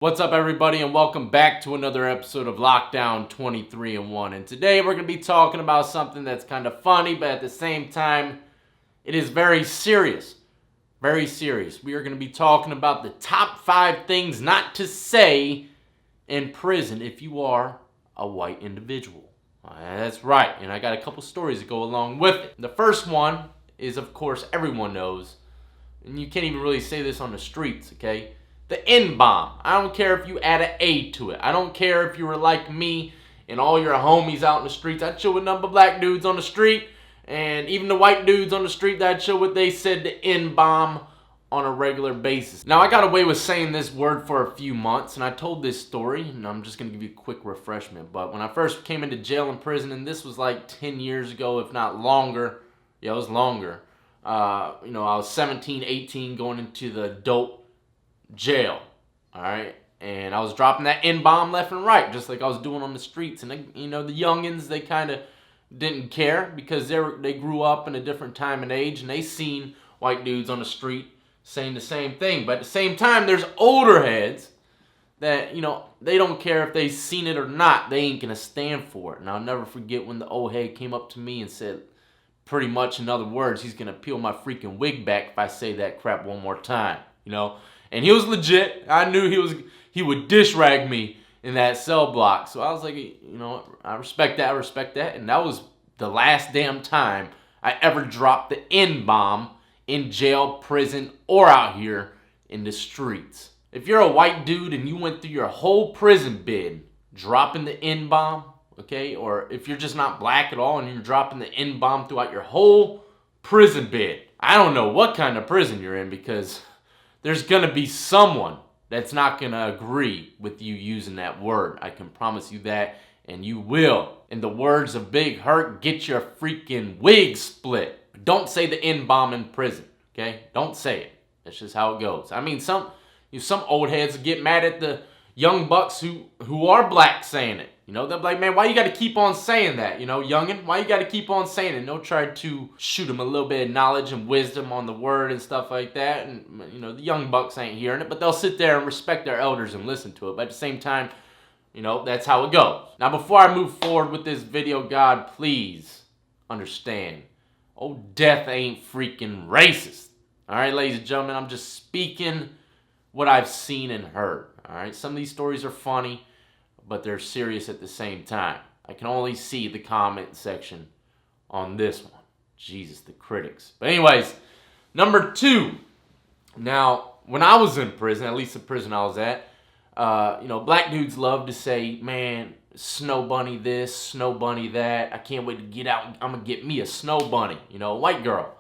What's up, everybody, and welcome back to another episode of Lockdown 23-1. And today we're going to be talking about something that's kind of funny, but at the same time, it is very serious. Very serious. We are going to be talking about the top 5 things not to say in prison if you are a white individual. That's right, and I got a couple stories to go along with it. The first one is, of course, everyone knows, and you can't even really say this on the streets, okay? The Nbomb. I don't care if you add an A to it. I don't care if you were like me and all your homies out in the streets. I chill with number black dudes on the street, and even the white dudes on the street that I chill with, they said the Nbomb on a regular basis. Now, I got away with saying this word for a few months, and I told this story, and I'm just going to give you a quick refreshment. But when I first came into jail and prison, and this was like 10 years ago, if not longer. Yeah, it was longer. I was 17, 18, going into the adult jail, all right, and I was dropping that Nbomb left and right, just like I was doing on the streets. And they, the youngins, they kind of didn't care because they grew up in a different time and age, and they seen white dudes on the street saying the same thing. But at the same time, there's older heads that they don't care if they seen it or not. They ain't gonna stand for it. And I'll never forget when the old head came up to me and said, pretty much in other words, he's gonna peel my freaking wig back if I say that crap one more time. And he was legit. I knew he would dish rag me in that cell block. So I was like, I respect that. And that was the last damn time I ever dropped the Nbomb in jail, prison, or out here in the streets. If you're a white dude and you went through your whole prison bid dropping the Nbomb, okay, or if you're just not black at all and you're dropping the Nbomb throughout your whole prison bid, I don't know what kind of prison you're in, because there's going to be someone that's not going to agree with you using that word. I can promise you that, and you will. In the words of Big Hurt, get your freaking wig split. Don't say the Nbomb in prison, okay? Don't say it. That's just how it goes. I mean, some old heads get mad at the young bucks who are black saying it. They'll be like, man, why you got to keep on saying that? Youngin, why you got to keep on saying it? And they'll try to shoot them a little bit of knowledge and wisdom on the word and stuff like that. And, the young bucks ain't hearing it, but they'll sit there and respect their elders and listen to it. But at the same time, that's how it goes. Now, before I move forward with this video, God, please understand. Old death ain't freaking racist. All right, ladies and gentlemen, I'm just speaking what I've seen and heard. All right, some of these stories are funny, but they're serious at the same time. I can only see the comment section on this one. Jesus, the critics. But anyways, number 2. Now, when I was in prison, at least the prison I was at, black dudes love to say, man, snow bunny this, snow bunny that. I can't wait to get out. I'm going to get me a snow bunny, a white girl.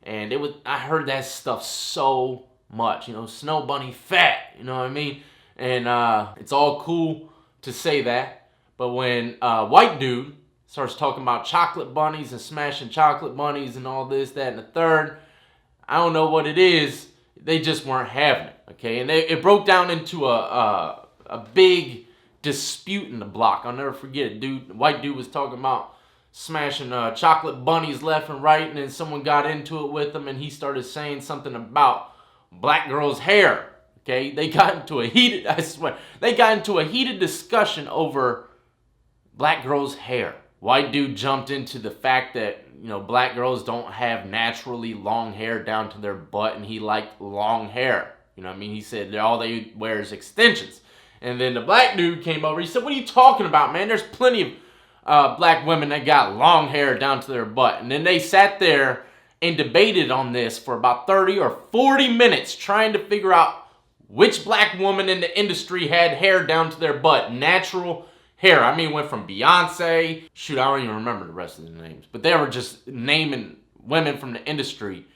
And I heard that stuff so much, snow bunny fat, you know what I mean? And it's all cool to say that, but when a white dude starts talking about chocolate bunnies and smashing chocolate bunnies and all this, that, and the third, I don't know what it is, they just weren't having it, okay? And it broke down into a big dispute in the block. I'll never forget it. White dude was talking about smashing chocolate bunnies left and right, and then someone got into it with him, and he started saying something about black girls' hair. Okay, they got into a heated discussion over black girls' hair. White dude jumped into the fact that, black girls don't have naturally long hair down to their butt, and he liked long hair. He said all they wear is extensions. And then the black dude came over, he said, what are you talking about, man? There's plenty of black women that got long hair down to their butt. And then they sat there and debated on this for about 30 or 40 minutes trying to figure out which black woman in the industry had hair down to their butt. Natural hair. Went from Beyonce. Shoot, I don't even remember the rest of the names. But they were just naming women from the industry.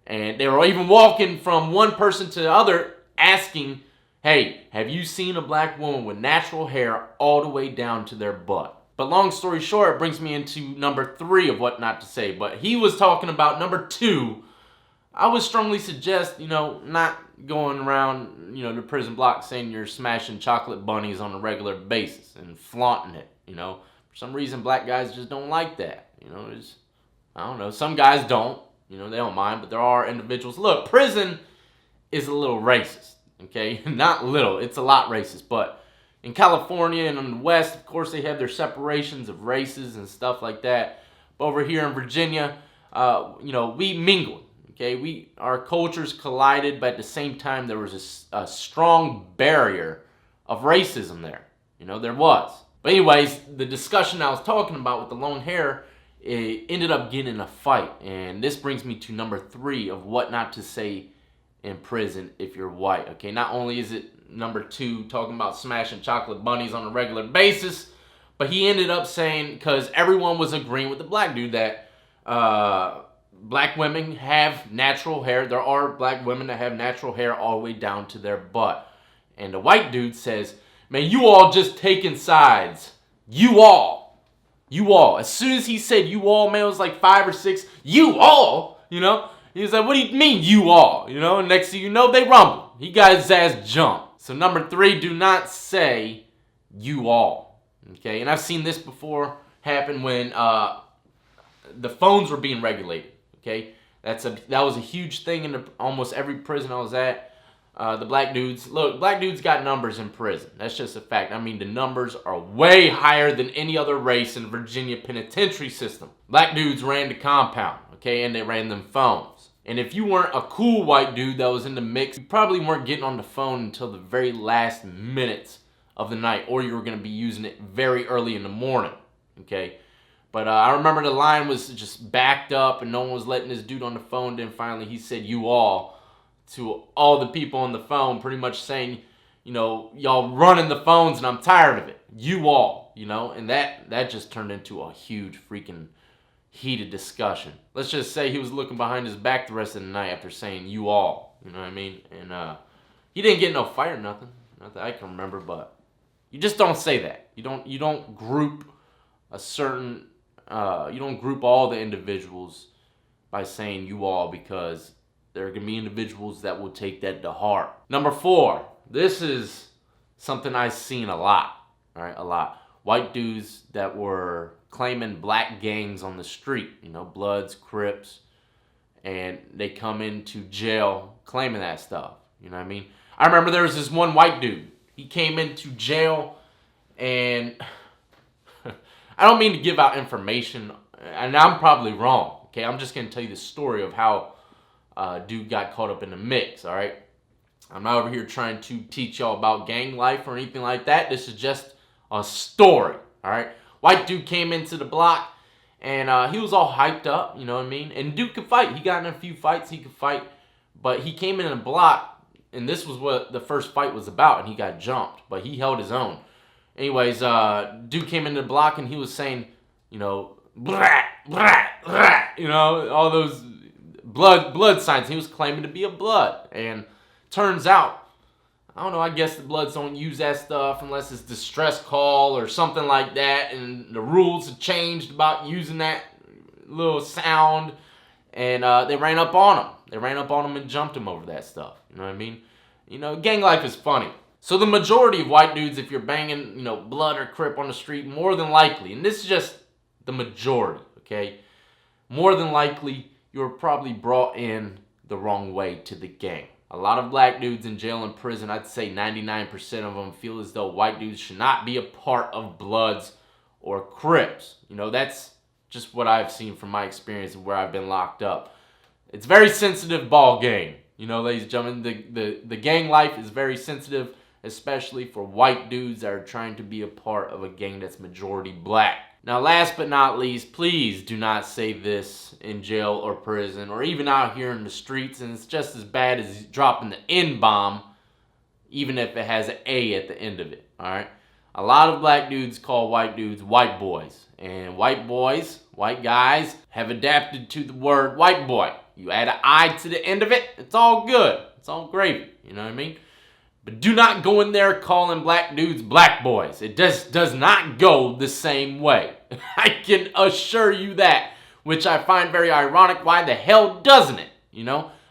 And they were even walking from one person to the other asking, hey, have you seen a black woman with natural hair all the way down to their butt? But long story short, it brings me into number 3 of what not to say. But he was talking about number 2. I would strongly suggest, not going around, the prison block saying you're smashing chocolate bunnies on a regular basis and flaunting it, For some reason, black guys just don't like that, I don't know. Some guys don't, they don't mind, but there are individuals. Look, prison is a little racist. Okay, not little. It's a lot racist. But in California and in the West, of course, they have their separations of races and stuff like that. But over here in Virginia, we mingled. Okay, our cultures collided, but at the same time, there was a strong barrier of racism there. There was. But anyways, the discussion I was talking about with the long hair, it ended up getting in a fight. And this brings me to number 3 of what not to say in prison if you're white. Okay, not only is it number 2 talking about smashing chocolate bunnies on a regular basis, but he ended up saying, because everyone was agreeing with the black dude that black women have natural hair. There are black women that have natural hair all the way down to their butt. And the white dude says, man, you all just taking sides. You all. As soon as he said you all, man, it was like 5 or 6. You all, He was like, what do you mean you all? And next thing you know, they rumble. He got his ass jumped. So number 3, do not say you all. Okay, and I've seen this before happen when the phones were being regulated. Okay, that was a huge thing in almost every prison I was at. The black dudes got numbers in prison. That's just a fact. I mean, the numbers are way higher than any other race in Virginia penitentiary system. Black dudes ran the compound, okay, and they ran them phones. And if you weren't a cool white dude that was in the mix, you probably weren't getting on the phone until the very last minutes of the night, or you were going to be using it very early in the morning, okay? But I remember the line was just backed up and no one was letting this dude on the phone. Then finally he said, you all, to all the people on the phone, pretty much saying, y'all running the phones and I'm tired of it. You all, and that just turned into a huge freaking heated discussion. Let's just say he was looking behind his back the rest of the night after saying you all, you know what I mean? And he didn't get no fight or nothing, not that I can remember, but you just don't say that. You don't group a certain, you don't group all the individuals by saying you all, because there are going to be individuals that will take that to heart. Number 4, this is something I've seen a lot, all right, a lot. White dudes that were claiming black gangs on the street, Bloods, Crips, and they come into jail claiming that stuff, you know what I mean? I remember there was this one white dude. He came into jail, and I don't mean to give out information, and I'm probably wrong, okay? I'm just going to tell you the story of how dude got caught up in the mix, all right? I'm not over here trying to teach y'all about gang life or anything like that. This is just a story, all right? White dude came into the block, and he was all hyped up, you know what I mean? And dude could fight. He got in a few fights. He could fight. But he came in the block, and this was what the first fight was about, and he got jumped. But he held his own. Anyways, dude came into the block, and he was saying, blah, blah, blah, all those blood signs. He was claiming to be a blood. And turns out, I don't know, I guess the Bloods don't use that stuff unless it's distress call or something like that. And the rules have changed about using that little sound. And they ran up on him. They ran up on him and jumped him over that stuff. You know what I mean? Gang life is funny. So the majority of white dudes, if you're banging, Blood or Crip on the street, more than likely, and this is just the majority, okay? More than likely, you're probably brought in the wrong way to the gang. A lot of black dudes in jail and prison, I'd say 99% of them feel as though white dudes should not be a part of Bloods or Crips. That's just what I've seen from my experience and where I've been locked up. It's a very sensitive ball game. Ladies and gentlemen, the gang life is very sensitive, especially for white dudes that are trying to be a part of a gang that's majority black. Now, last but not least, please do not say this in jail or prison or even out here in the streets, and it's just as bad as dropping the Nbomb, even if it has an A at the end of it, all right? A lot of black dudes call white dudes white boys, and white boys, white guys, have adapted to the word white boy. You add an I to the end of it, it's all good. It's all gravy, you know what I mean? But do not go in there calling black dudes black boys. It just does not go the same way. I can assure you that, which I find very ironic. Why the hell doesn't it?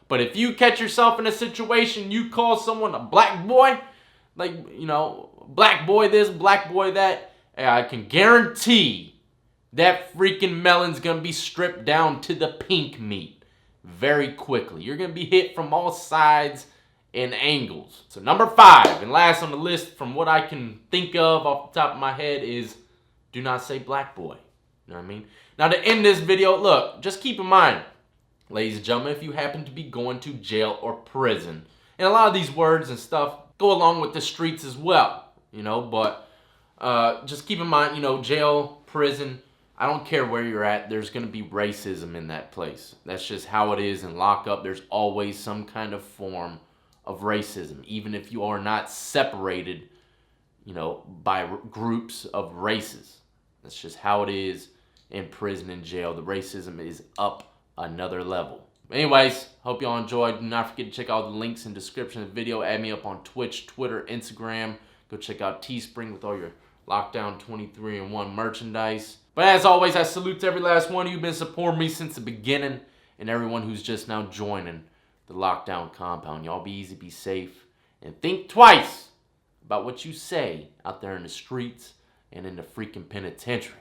But if you catch yourself in a situation, you call someone a black boy, black boy this, black boy that, I can guarantee that freaking melon's going to be stripped down to the pink meat very quickly. You're going to be hit from all sides and angles. So number 5 and last on the list from what I can think of off the top of my head is do not say black boy. You know what I mean? Now to end this video, look, just keep in mind, ladies and gentlemen, if you happen to be going to jail or prison, and a lot of these words and stuff go along with the streets as well, you know, but just keep in mind, you know, jail, prison, I don't care where you're at, there's going to be racism in that place. That's just how it is. In lockup, there's always some kind of form of racism, even if you are not separated, you know, by groups of races. That's just how it is in prison and jail. The racism is up another level. Anyways, hope y'all enjoyed. Do not forget to check out the links in the description of the video. Add me up on Twitch, Twitter, Instagram. Go check out Teespring with all your Lockdown 23-in-1 merchandise. But as always, I salute to every last one of you who've been supporting me since the beginning, and everyone who's just now joining the Lockdown compound. Y'all be easy, be safe, and think twice about what you say out there in the streets and in the freaking penitentiary.